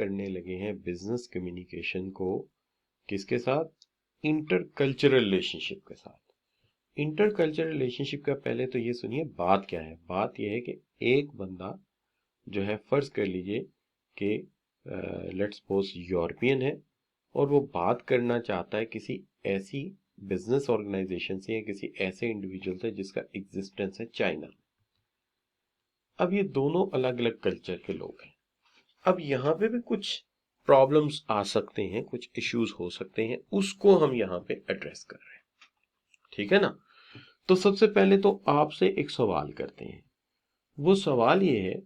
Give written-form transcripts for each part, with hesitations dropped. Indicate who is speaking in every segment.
Speaker 1: करने लगे हैं बिजनेस कम्युनिकेशन को किसके साथ? इंटरकल्चरल रिलेशनशिप के साथ। इंटरकल्चरल रिलेशनशिप का पहले तो ये सुनिए बात क्या है। बात यह है कि एक बंदा जो है, फर्ज कर लीजिए कि लेट्स सपोज यूरोपियन है और वो बात करना चाहता है किसी ऐसी बिजनेस ऑर्गेनाइजेशन से या किसी ऐसे इंडिविजुअल से जिसका एग्जिस्टेंस है चाइना। अब ये दोनों अलग अलग कल्चर के लोग हैं। अब यहाँ पे भी कुछ प्रॉब्लम्स आ सकते हैं, कुछ इश्यूज हो सकते हैं, उसको हम यहाँ पे एड्रेस कर रहे हैं, ठीक है ना। तो सबसे पहले तो आपसे एक सवाल करते हैं। वो सवाल ये है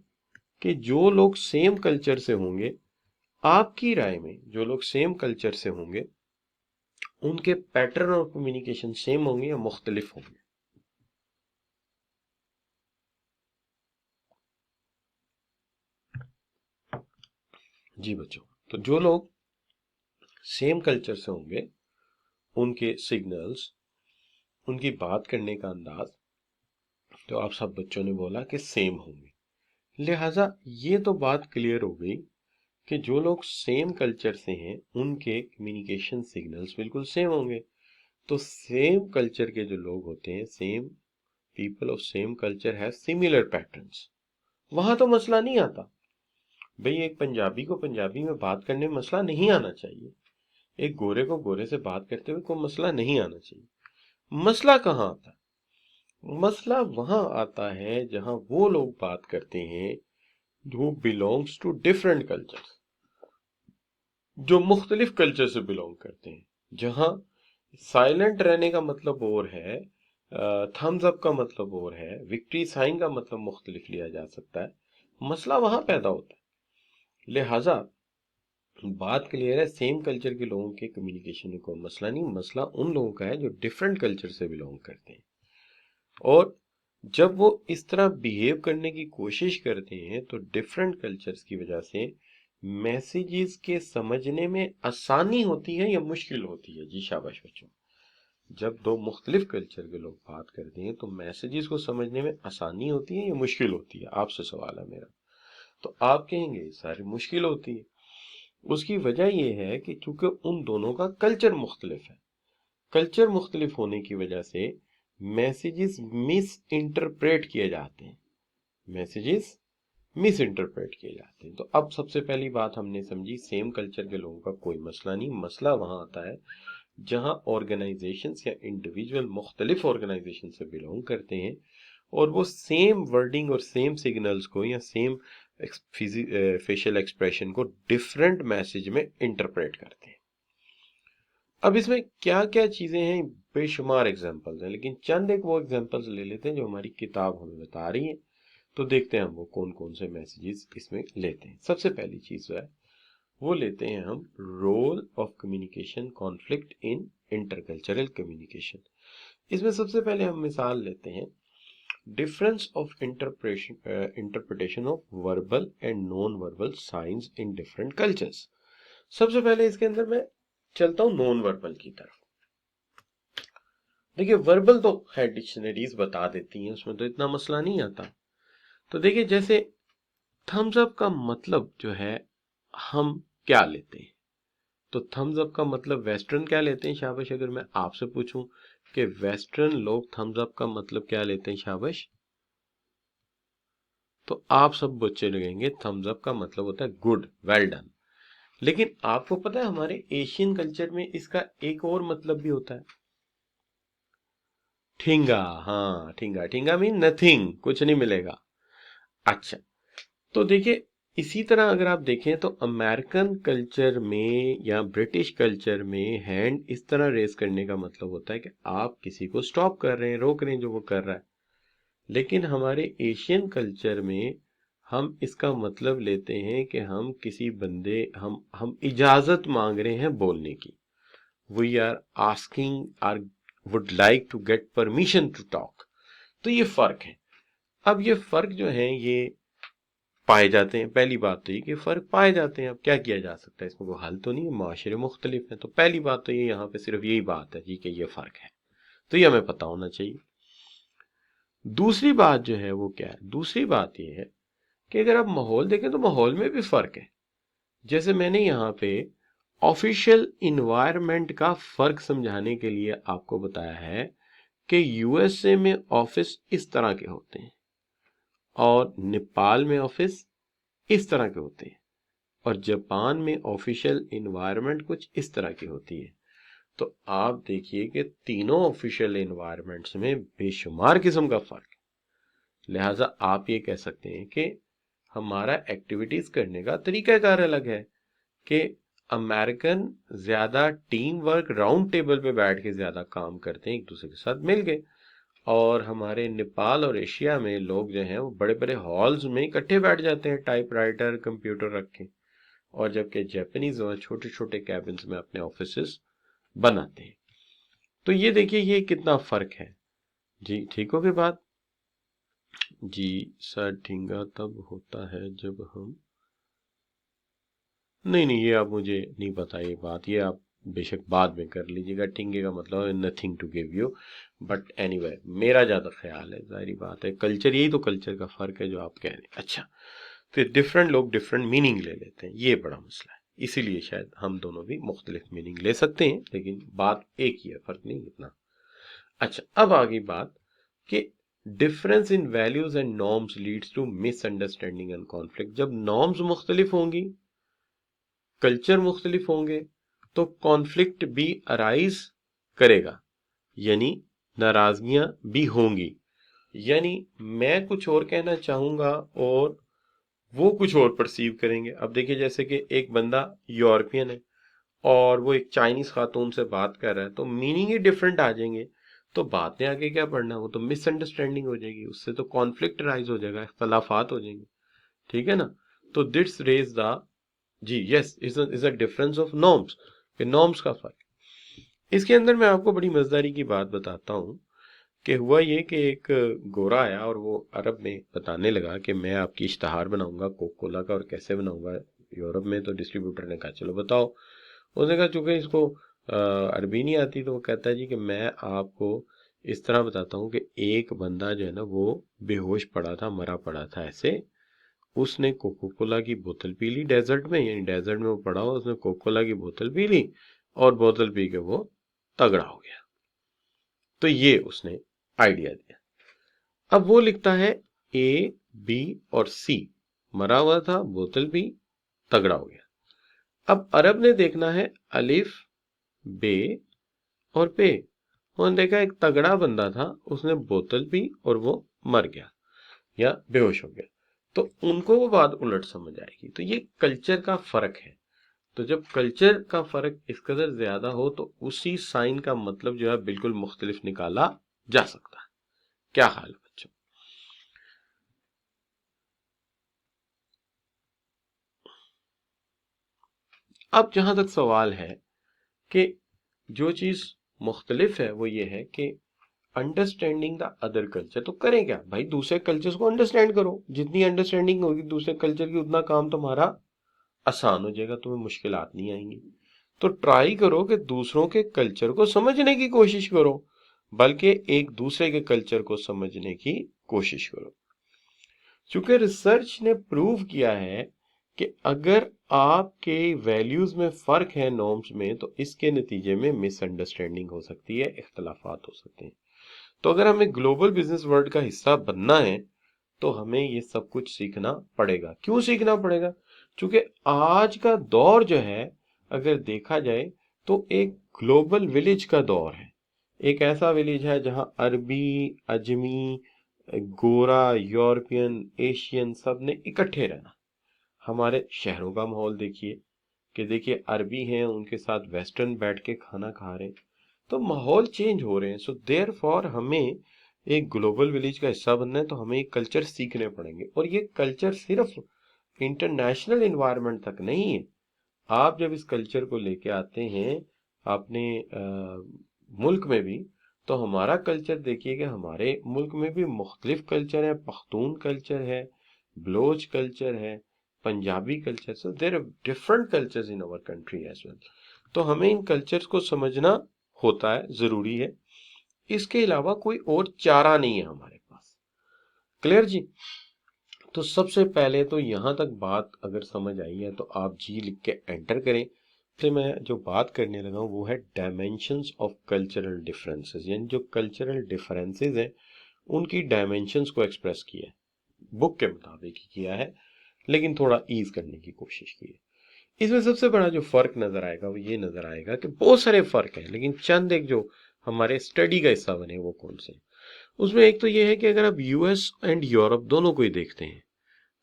Speaker 1: कि जो लोग सेम कल्चर से होंगे, आपकी राय में जो लोग सेम कल्चर से होंगे उनके पैटर्न ऑफ कम्युनिकेशन सेम होंगे या मुख्तलिफ होंगे? जी बच्चों, तो जो लोग सेम कल्चर से होंगे उनके सिग्नल्स, उनकी बात करने का अंदाज, तो आप सब बच्चों ने बोला कि सेम होंगे। लिहाजा ये तो बात क्लियर हो गई कि जो लोग सेम कल्चर से हैं उनके कम्युनिकेशन सिग्नल्स बिल्कुल सेम होंगे। तो सेम कल्चर के जो लोग होते हैं, same people of same culture have similar patterns, वहां तो मसला नहीं आता। भाई एक पंजाबी को पंजाबी में बात करने में मसला नहीं आना चाहिए, एक गोरे को गोरे से बात करते हुए कोई मसला नहीं आना चाहिए। मसला कहाँ आता है? मसला वहां आता है जहां वो लोग बात करते हैं जो बिलोंग्स टू डिफरेंट कल्चर, जो मुख्तलिफ कल्चर से बिलोंग करते हैं, जहां साइलेंट रहने का मतलब और है, थम्स अप का मतलब और है, विक्ट्री साइन का मतलब मुख्तलिफ लिया जा सकता है। मसला वहां पैदा होता है। लिहाजा बात क्लियर है, सेम कल्चर के लोगों के कम्युनिकेशन में कोई मसला नहीं, मसला उन लोगों का है जो डिफरेंट कल्चर से बिलोंग करते हैं। और जब वो इस तरह बिहेव करने की कोशिश करते हैं तो डिफरेंट कल्चर्स की वजह से मैसेजेस के समझने में आसानी होती है या मुश्किल होती है? जी शाबाश बच्चों। जब दो मुख्तलिफ कल्चर के लोग बात करते हैं तो मैसेजेस को समझने में आसानी होती है या मुश्किल होती है? आपसे सवाल है मेरा। तो आप कहेंगे सारी मुश्किल होती है। उसकी वजह यह है कि चूंकि उन दोनों का कल्चर मुख्तलिफ है, कल्चर मुख्तलिफ होने की वजह से मैसेजेस मिस इंटरप्रेट किए जाते हैं, मैसेजेस मिस इंटरप्रेट किए जाते हैं। तो अब सबसे पहली बात हमने समझी, सेम कल्चर के लोगों का कोई मसला नहीं, मसला वहां आता है जहां ऑर्गेनाइजेशंस या इंडिविजुअल मुख्तलिफ ऑर्गेनाइजेशन से बिलोंग करते हैं और वो सेम वर्डिंग और सेम सिग्नल्स को या सेम फेशियल एक्सप्रेशन को डिफरेंट मैसेज में इंटरप्रेट करते हैं। अब इसमें क्या क्या चीजें हैं, बेशुमार एग्जांपल्स हैं, लेकिन चंद एक वो एग्जांपल्स ले लेते हैं जो हमारी किताब हमें बता रही है। तो देखते हैं हम वो कौन कौन से मैसेजेस इसमें लेते हैं। सबसे पहली चीज जो है वो लेते हैं हम role of communication conflict in intercultural communication. इसमें सबसे पहले हम मिसाल लेते हैं difference of interpretation of verbal and non verbal science in different cultures. सबसे पहले इसके अंदर मैं चलता हूं नॉन वर्बल की तरफ। देखिए वर्बल तो है डिक्शनरीज बता देती हैं, उसमें तो इतना मसला नहीं आता। तो देखिए जैसे थम्स अप का मतलब जो है हम क्या लेते हैं? तो थम्स अप का मतलब वेस्टर्न क्या लेते हैं? शाबाश। अगर मैं आपसे पूछूं कि वेस्टर्न लोग थम्स अप का मतलब क्या लेते हैं? शाबाश। तो आप सब बच्चे लगेंगे थम्स अप का मतलब होता है गुड, वेल डन। लेकिन आपको पता है हमारे एशियन कल्चर में इसका एक और मतलब भी होता है, ठिंगा। हाँ ठिंगा, ठिंगा मीन नथिंग, कुछ नहीं मिलेगा। अच्छा, तो देखिए इसी तरह अगर आप देखें तो अमेरिकन कल्चर में या ब्रिटिश कल्चर में हैंड इस तरह रेस करने का मतलब होता है कि आप किसी को स्टॉप कर रहे हैं, रोक रहे हैं जो वो कर रहा है। लेकिन हमारे एशियन कल्चर में हम इसका मतलब लेते हैं कि हम किसी बंदे हम इजाजत मांग रहे हैं बोलने की। We are asking or would like to get permission to talk. तो ये फर्क है। अब ये फर्क जो है ये पाए जाते हैं। पहली बात तो ये कि फर्क पाए जाते हैं। अब क्या किया जा सकता है, इसमें कोई हल तो नहीं है, माशरे मुख्तलिफ है। तो पहली बात तो ये यहाँ पे सिर्फ यही बात है जी कि ये फर्क है, तो ये हमें पता होना चाहिए। दूसरी बात जो है वो क्या है? दूसरी बात ये है कि अगर आप माहौल देखें तो माहौल में भी फर्क है। जैसे मैंने यहाँ पे ऑफिशियल इन्वायरमेंट का फर्क समझाने के लिए आपको बताया है कि यूएसए में ऑफिस इस तरह के होते हैं और नेपाल में ऑफिस इस तरह के होते हैं और जापान में ऑफिशियल इन्वायरमेंट कुछ इस तरह की होती है। तो आप देखिए कि तीनों ऑफिशियल इन्वायरमेंट्स में बेशुमार किस्म का फर्क है। लिहाजा आप ये कह सकते हैं कि हमारा एक्टिविटीज करने का तरीकाकार अलग है कि अमेरिकन ज्यादा टीम वर्क राउंड टेबल पे बैठ के ज्यादा काम करते हैं एक दूसरे के साथ मिल के, और हमारे नेपाल और एशिया में लोग जो हैं वो बड़े बड़े हॉल्स में इकट्ठे बैठ जाते हैं टाइपराइटर कंप्यूटर रख के, और जबकि जापानीज वहाँ छोटे छोटे कैबिन्स में अपने ऑफिसेस बनाते हैं। तो ये देखिए ये कितना फर्क है। जी ठीक हो गई बात? जी सर ठिंगा तब होता है जब हम, नहीं ये आप मुझे नहीं पता ये बात, ये आप बेशक बाद में कर लीजिएगा। ठिंगे का मतलब है nothing to give you, but anyway मेरा ज्यादा ख्याल है, जाहिर बात है कल्चर, यही तो कल्चर का फर्क है जो आप कह रहे हैं। अच्छा, फिर डिफरेंट लोग डिफरेंट मीनिंग ले लेते हैं, ये बड़ा मसला है, इसीलिए शायद हम दोनों भी मुख्तलिफ मीनिंग ले सकते हैं लेकिन बात एक ही है, फर्क नहीं इतना। अच्छा, अब आगे बात कि difference in values and norms leads to misunderstanding and conflict. जब नॉर्म्स मुख्तलिफ होंगी, कल्चर मुख्तलिफ होंगे, तो कॉन्फ्लिक्ट भी अराइज करेगा, यानी नाराजगियां भी होंगी। यानी मैं कुछ और कहना चाहूंगा और वो कुछ और परसीव करेंगे। अब देखिए जैसे कि एक बंदा यूरोपियन है और वो एक चाइनीज खातून से बात कर रहा है, तो मीनिंग ही डिफरेंट आ जाएंगे, तो बात में आगे क्या पढ़ना, वो तो मिसअंडरस्टैंडिंग हो जाएगी, उससे तो कॉन्फ्लिक्ट राइज हो जाएगा, इख्तलाफात हो जाएंगे, ठीक है ना। तो दिट्स रेज द, जी yes, is a difference of norms, norms का फर्क। इसके अंदर मैं आपको बड़ी मजेदारी की बात बताता हूँ कि हुआ ये कि एक गोरा आया और वो अरब में बताने लगा कि मैं आपकी इश्तहार बनाऊंगा कोका कोला का, और कैसे बनाऊंगा। यूरोप में तो डिस्ट्रीब्यूटर ने कहा चलो बताओ। उसने कहा चूंकि इसको अरबी नहीं आती, तो वो कहता है जी कि मैं आपको इस तरह बताता हूँ कि एक बंदा जो है ना वो बेहोश पड़ा था, मरा पड़ा था ऐसे, उसने कोका कोला की बोतल पी ली डेजर्ट में, यानी डेजर्ट में वो पड़ा हुआ, उसने कोका कोला की बोतल पी ली और बोतल पी के वो तगड़ा हो गया। तो ये उसने आइडिया दिया। अब वो लिखता है ए बी और सी, मरा हुआ था, बोतल पी, तगड़ा हो गया। अब अरब ने देखना है अलिफ बे और पे। उन्होंने देखा एक तगड़ा बंदा था, उसने बोतल पी और वो मर गया या बेहोश हो गया, तो उनको वो बात उलट समझ आएगी। तो ये कल्चर का फर्क है। तो जब कल्चर का फर्क इस कदर ज्यादा हो तो उसी साइन का मतलब जो है बिल्कुल मुख्तलिफ निकाला जा सकता है। क्या हाल है बच्चों? अब जहां तक सवाल है कि जो चीज मुख्तलिफ है वो ये है कि अंडरस्टैंडिंग द अदर कल्चर। तो करें क्या भाई, दूसरे कल्चर्स को अंडरस्टैंड करो, जितनी अंडरस्टैंडिंग होगी दूसरे कल्चर की उतना काम तुम्हारा आसान हो जाएगा, तुम्हें मुश्किलात नहीं आएंगी। तो ट्राई करो कि दूसरों के कल्चर को समझने की कोशिश करो, बल्कि एक दूसरे के कल्चर को समझने की कोशिश करो। चूंकि रिसर्च ने प्रूव किया है कि अगर आपके वैल्यूज में फर्क है नॉर्म्स में, तो इसके नतीजे में मिसअंडरस्टैंडिंग हो सकती है, इख्तलाफात हो सकते हैं। तो अगर हमें ग्लोबल बिजनेस वर्ल्ड का हिस्सा बनना है तो हमें ये सब कुछ सीखना पड़ेगा। क्यों सीखना पड़ेगा? क्योंकि आज का दौर जो है अगर देखा जाए तो एक ग्लोबल विलेज का दौर है। एक ऐसा विलेज है जहां अरबी, अजमी, गोरा, यूरोपियन, एशियन सब ने इकट्ठे रहना। हमारे शहरों का माहौल देखिए कि देखिए अरबी हैं उनके साथ वेस्टर्न बैठ के खाना खा रहे हैं, तो माहौल चेंज हो रहे हैं। सो देयर फॉर हमें एक ग्लोबल विलेज का हिस्सा बनना है तो हमें एक कल्चर सीखने पड़ेंगे, और ये कल्चर सिर्फ इंटरनेशनल इन्वायरमेंट तक नहीं है। आप जब इस कल्चर को लेके आते हैं अपने मुल्क में भी, तो हमारा कल्चर देखिए कि हमारे मुल्क में भी मुख्तलिफ कल्चर है, पख्तून कल्चर है, बलोच कल्चर है, Punjabi culture, so there are different cultures in our country as well. तो हमें इन कल्चर्स को समझना होता है, जरूरी है। इसके अलावा कोई और चारा नहीं है हमारे पास। क्लियर जी? तो सबसे पहले तो यहाँ तक बात अगर समझ आई है तो आप जी लिख के एंटर करें। फिर मैं जो बात करने लगा हूँ वो है डायमेंशंस ऑफ कल्चरल डिफरेंसेस, यानी जो कल्चरल डिफरेंसेस हैं उनकी डायमेंशंस को एक्सप्रेस किया है, बुक के मुताबिक ही किया है, लेकिन थोड़ा ईज करने की कोशिश की है। इसमें सबसे बड़ा जो फर्क नजर आएगा वो ये नजर आएगा कि बहुत सारे फर्क हैं, लेकिन चंद एक जो हमारे स्टडी का हिस्सा बने वो कौन से हैं। उसमें एक तो ये है कि अगर आप यूएस एंड यूरोप दोनों को ही देखते हैं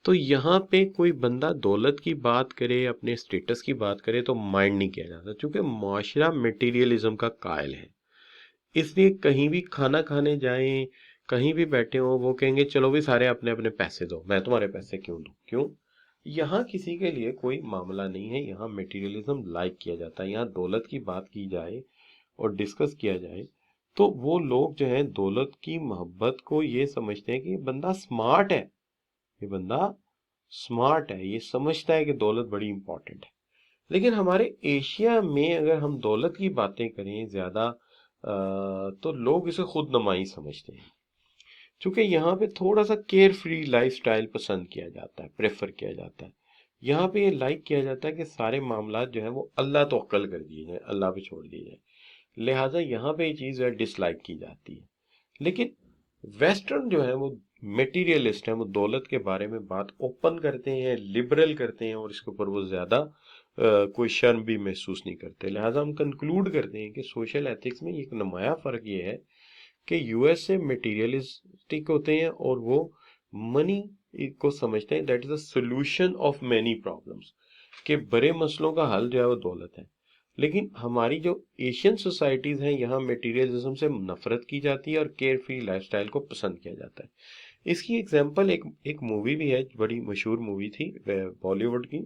Speaker 1: तो यहाँ पे कोई बंदा दौलत की बात करे, अपने स्टेटस की बात करे तो माइंड नहीं किया जाता, क्योंकि माशरा मटेरियलिज्म का कायल है। इसलिए कहीं भी खाना खाने जाएं, कहीं भी बैठे हो, वो कहेंगे चलो भी सारे अपने अपने पैसे दो, मैं तुम्हारे पैसे क्यों दूं। क्यों? यहाँ किसी के लिए कोई मामला नहीं है, यहाँ मटेरियलिज्म लाइक किया जाता है। यहाँ दौलत की बात की जाए और डिस्कस किया जाए तो वो लोग जो है दौलत की मोहब्बत को ये समझते हैं कि ये बंदा स्मार्ट है, ये बंदा स्मार्ट है, ये समझता है कि दौलत बड़ी इंपॉर्टेंट है। लेकिन हमारे एशिया में अगर हम दौलत की बातें करें ज्यादा तो लोग इसे खुद नुमाई समझते हैं, क्योंकि यहाँ पे थोड़ा सा केयर फ्री लाइफ स्टाइल पसंद किया जाता है, प्रेफर किया जाता है। यहाँ पे ये लाइक किया जाता है कि सारे मामला जो है वो अल्लाह तो अक्ल कर दिए जाए, अल्लाह पे छोड़ दिए जाए, लिहाजा यहाँ पे ये चीज़ है डिसलाइक की जाती है। लेकिन वेस्टर्न जो है वो मेटीरियलिस्ट है, वो दौलत के बारे में बात ओपन करते हैं, लिबरल करते हैं, और इसके ऊपर वो ज्यादा कोई शर्म भी महसूस नहीं करते। लिहाजा हम कंक्लूड करते हैं कि सोशल एथिक्स में एक नुमाया फर्क ये है कि यूएस से मटेरियलिस्टिक होते हैं और वो मनी को समझते हैं that is a solution of many problems, के बड़े मसलों का हल जो है वो दौलत है। लेकिन हमारी जो एशियन सोसाइटीज हैं यहाँ मटेरियलिज्म से नफरत की जाती है और केयर फ्री लाइफस्टाइल को पसंद किया जाता है। इसकी एग्जांपल एक मूवी भी है, बड़ी मशहूर मूवी थी बॉलीवुड की।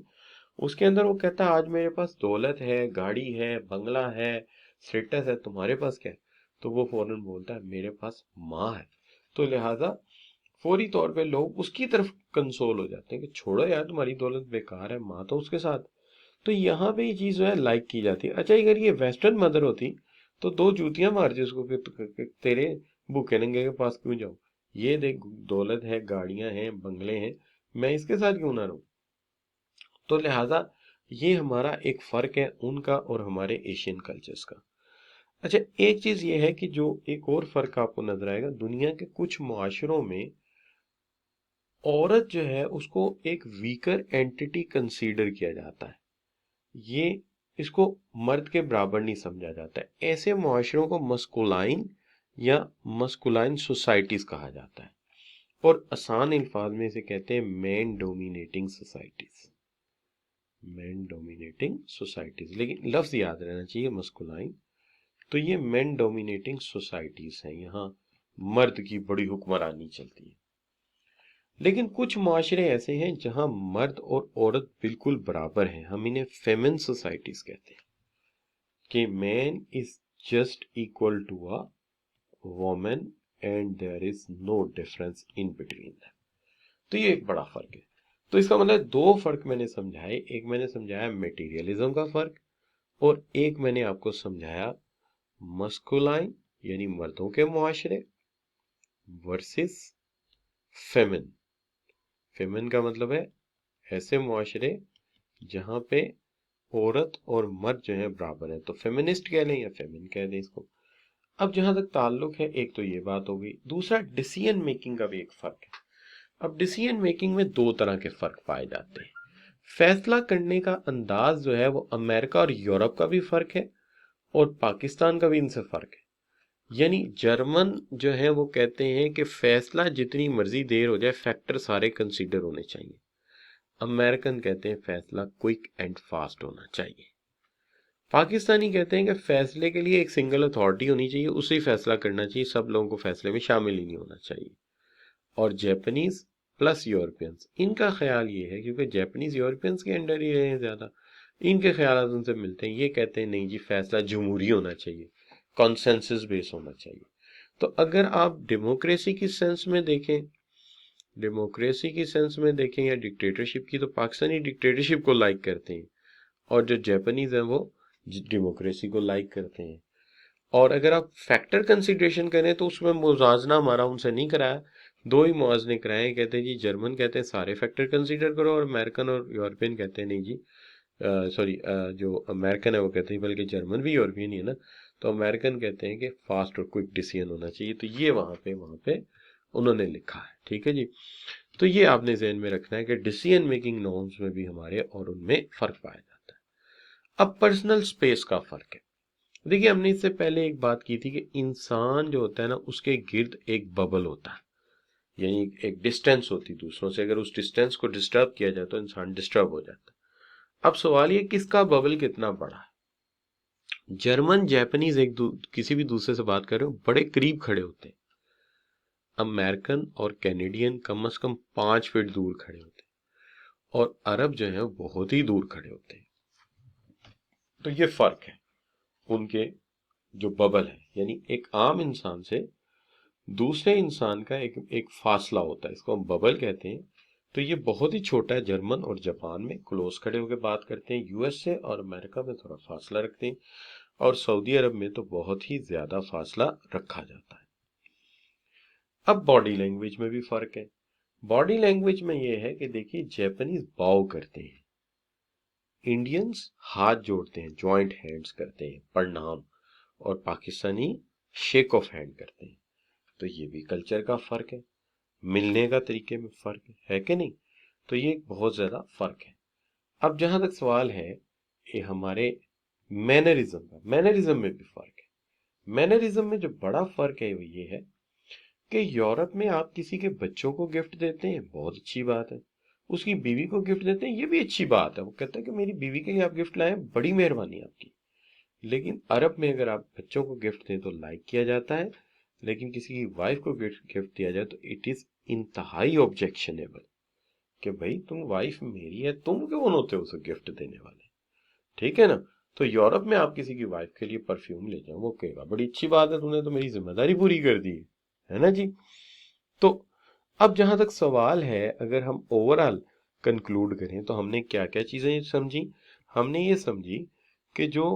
Speaker 1: उसके अंदर वो कहता है आज मेरे पास दौलत है, गाड़ी है, बंगला है, स्टेटस है, तुम्हारे पास क्या है? तो वो फौरन बोलता है मेरे पास माँ है। तो लिहाजा फौरी तौर पे लोग उसकी तरफ कंसोल हो जाते हैं कि छोड़ो यार तुम्हारी दौलत बेकार है, माँ तो उसके साथ। तो यहाँ पे ये चीज जो है लाइक की जाती है। अच्छा अगर ये वेस्टर्न मदर होती तो दो जूतियां मारती उसको कि तेरे भूखे नंगे के पास क्यों जाऊं, ये देख दौलत है, गाड़ियां हैं, बंगले हैं, मैं इसके साथ क्यों ना रहूं। तो लिहाजा ये हमारा एक फर्क है उनका और हमारे एशियन कल्चर्स का। अच्छा एक चीज ये है कि जो एक और फर्क आपको नजर आएगा, दुनिया के कुछ मुआशरों में औरत जो है उसको एक वीकर एंटिटी कंसीडर किया जाता है, ये इसको मर्द के बराबर नहीं समझा जाता है। ऐसे मुआशरों को मस्कुलाइन या मस्कुलाइन सोसाइटीज कहा जाता है, और आसान अल्फाज में इसे कहते हैं man dominating societies, man dominating societies. लेकिन लफ्ज याद रहना चाहिए मस्कुलाइन। तो ये मैन डोमिनेटिंग सोसाइटीज हैं, यहाँ मर्द की बड़ी हुक्मरानी चलती है। लेकिन कुछ माशरे ऐसे हैं जहां मर्द और औरत बिल्कुल बराबर हैं, हम इन्हें फेमिन सोसाइटीज कहते हैं, कि man is just equal to a women and there is no difference in between them. तो ये एक बड़ा फर्क है। तो इसका मतलब दो फर्क मैंने समझाए, एक मैंने समझाया मटेरियलिज्म का फर्क, और एक मैंने आपको समझाया मस्कुलाइन यानी मर्दों के मुआशरे वर्सेस फेमिन। फेमिन का मतलब है ऐसे मुआशरे जहां पे औरत और मर्द जो है बराबर है, तो फेमिनिस्ट कह लें या फेमिन कह दें इसको। अब जहां तक ताल्लुक है, एक तो ये बात हो गई, दूसरा डिसीजन मेकिंग का भी एक फर्क है। अब डिसीजन मेकिंग में दो तरह के फर्क पाए जाते हैं। फैसला करने का अंदाज जो है वो अमेरिका और यूरोप का भी फर्क है और पाकिस्तान का भी इनसे फर्क है। यानी जर्मन जो है वो कहते हैं कि फैसला जितनी मर्जी देर हो जाए फैक्टर सारे कंसीडर होने चाहिए। अमेरिकन कहते हैं फैसला क्विक एंड फास्ट होना चाहिए। पाकिस्तानी कहते हैं कि फैसले के लिए एक सिंगल अथॉरिटी होनी चाहिए, उसे ही फैसला करना चाहिए, सब लोगों को फैसले में शामिल ही नहीं होना चाहिए। और जापानीज प्लस यूरोपियंस, इनका ख्याल ये है, क्योंकि जापानीज यूरोपियंस के अंडर ही रहे हैं ज्यादा, इनके ख्याल उनसे मिलते हैं। ये कहते हैं नहीं जी फैसला जमहूरी होना चाहिए, कॉन्सेंसस बेस होना चाहिए। तो अगर आप डेमोक्रेसी की सेंस में देखें, डेमोक्रेसी की सेंस में देखें या डिक्टेटरशिप की, तो पाकिस्तानी डिक्टेटरशिप को लाइक करते हैं और जो जापानीज हैं वो डेमोक्रेसी को लाइक करते हैं। और अगर आप फैक्टर कंसिडरेशन करें तो उसमें मुजाजना हमारा उनसे नहीं कराया, दो ही मुआवजे कराए, कहते हैं जी जर्मन कहते हैं सारे फैक्टर कंसीडर करो, और अमेरिकन और यूरोपियन कहते हैं नहीं जी, सॉरी जो अमेरिकन है वो कहते हैं, बल्कि जर्मन भी यूरोपियन ही है ना, तो अमेरिकन कहते हैं कि फास्ट और क्विक डिसीजन होना चाहिए। तो ये वहाँ पे उन्होंने लिखा है, ठीक है जी। तो ये आपने ज़हन में रखना है कि डिसीजन मेकिंग नॉर्म्स में भी हमारे और उनमें फ़र्क पाया जाता है। अब पर्सनल स्पेस का फ़र्क है। देखिए हमने इससे पहले एक बात की थी कि इंसान जो होता है ना उसके गिर्द एक बबल होता है, यानी एक डिस्टेंस होती है दूसरों से, अगर उस डिस्टेंस को डिस्टर्ब किया जाए तो इंसान डिस्टर्ब हो जाता है। अब सवाल ये किसका बबल कितना बड़ा है। जर्मन जापानीज किसी भी दूसरे से बात कर रहे हो बड़े करीब खड़े होते हैं, अमेरिकन और कैनेडियन कम से कम 5 फीट दूर खड़े होते हैं, और अरब जो है बहुत ही दूर खड़े होते हैं। तो ये फर्क है उनके जो बबल है, यानी एक आम इंसान से दूसरे इंसान का एक फासला होता है, इसको हम बबल कहते हैं। तो ये बहुत ही छोटा है। जर्मन और जापान में क्लोज खड़े होकर बात करते हैं, यूएस से और अमेरिका में थोड़ा फासला रखते हैं, और सऊदी अरब में तो बहुत ही ज्यादा फासला रखा जाता है। अब बॉडी लैंग्वेज में भी फर्क है। बॉडी लैंग्वेज में ये है कि देखिए जापानीज बाव करते हैं, इंडियंस हाथ जोड़ते हैं, जॉइंट हैंड्स करते हैं, प्रणाम, और पाकिस्तानी शेक ऑफ हैंड करते हैं। तो ये भी कल्चर का फर्क है, मिलने का तरीके में फर्क है कि नहीं। तो ये बहुत ज्यादा फर्क है। अब जहां तक सवाल है ये हमारे मैनरिज्म का, मैनरिज्म में भी फर्क है। मैनरिज्म में जो बड़ा फर्क है वो ये है कि यूरोप में आप किसी के बच्चों को गिफ्ट देते हैं, बहुत अच्छी बात है, उसकी बीवी को गिफ्ट देते हैं, ये भी अच्छी बात है, वो कहता है कि मेरी बीवी के लिए आप गिफ्ट लाए, बड़ी मेहरबानी आपकी। लेकिन अरब में अगर आप बच्चों को गिफ्ट दें तो लाइक किया जाता है, लेकिन किसी की वाइफ को गिफ्ट दिया जाए तो इट इज इंतहाई ऑब्जेक्शनेबल, कि भाई तुम वाइफ मेरी है, तुम कौन होते हो उसे गिफ्ट देने वाले, ठीक है ना। तो यूरोप में आप किसी की वाइफ के लिए परफ्यूम ले जाओ, वो कहेगा बड़ी अच्छी बात है, तूने तो मेरी जिम्मेदारी पूरी कर दी है ना जी। तो अब जहां तक सवाल है, अगर हम ओवरऑल कंक्लूड करें तो हमने क्या क्या चीजें समझी। हमने ये समझी कि जो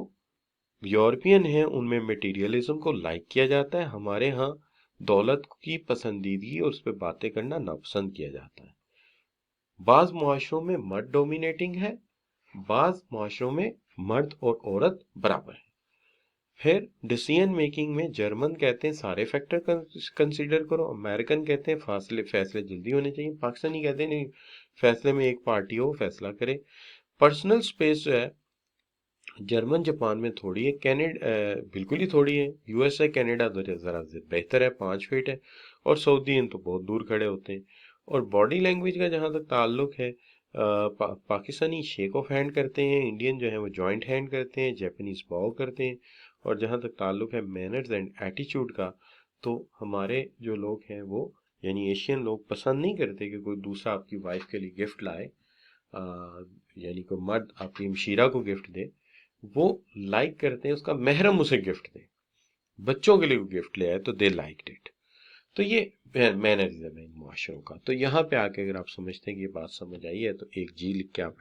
Speaker 1: यूरोपियन है उनमें मटेरियलिज्म को लाइक किया जाता है, हमारे यहाँ दौलत की पसंदीदगी और उस पर बातें करना नापसंद किया जाता है। बाज मुआशरों में मर्द डोमिनेटिंग है, बाज मुआशरों में मर्द और औरत बराबर है। फिर डिसीजन मेकिंग में जर्मन कहते हैं सारे फैक्टर कंसीडर करो, अमेरिकन कहते हैं फैसले जल्दी होने चाहिए, पाकिस्तानी कहते हैं नहीं, फैसले में एक पार्टी हो फैसला करे। पर्सनल स्पेस जो है जर्मन जापान में थोड़ी है, बिल्कुल ही थोड़ी है, यूएसए कनाडा जरा बेहतर है, 5 फीट है, और सऊदीन तो बहुत दूर खड़े होते हैं। और बॉडी लैंग्वेज का जहाँ तक ताल्लुक है, पाकिस्तानी शेक ऑफ हैंड करते हैं, इंडियन जो है वो जॉइंट हैंड करते हैं, जापानीज बाव करते हैं। और जहाँ तक ताल्लुक है मैनर्स एंड एटीट्यूड का, तो हमारे जो लोग हैं वो यानी एशियन लोग पसंद नहीं करते कि कोई दूसरा आपकी वाइफ के लिए गिफ्ट लाए, यानी कोई मर्द आपकी मशीरा को गिफ्ट दे, वो लाइक करते हैं उसका महरम उसे गिफ्ट दे, बच्चों के लिए वो गिफ्ट ले आए तो दे लाइक इट। तो ये मैनरिज्म है इन मुआशरों का। तो यहाँ पे आके अगर आप समझते हैं कि ये बात समझ आई है तो एक जी लिख के आप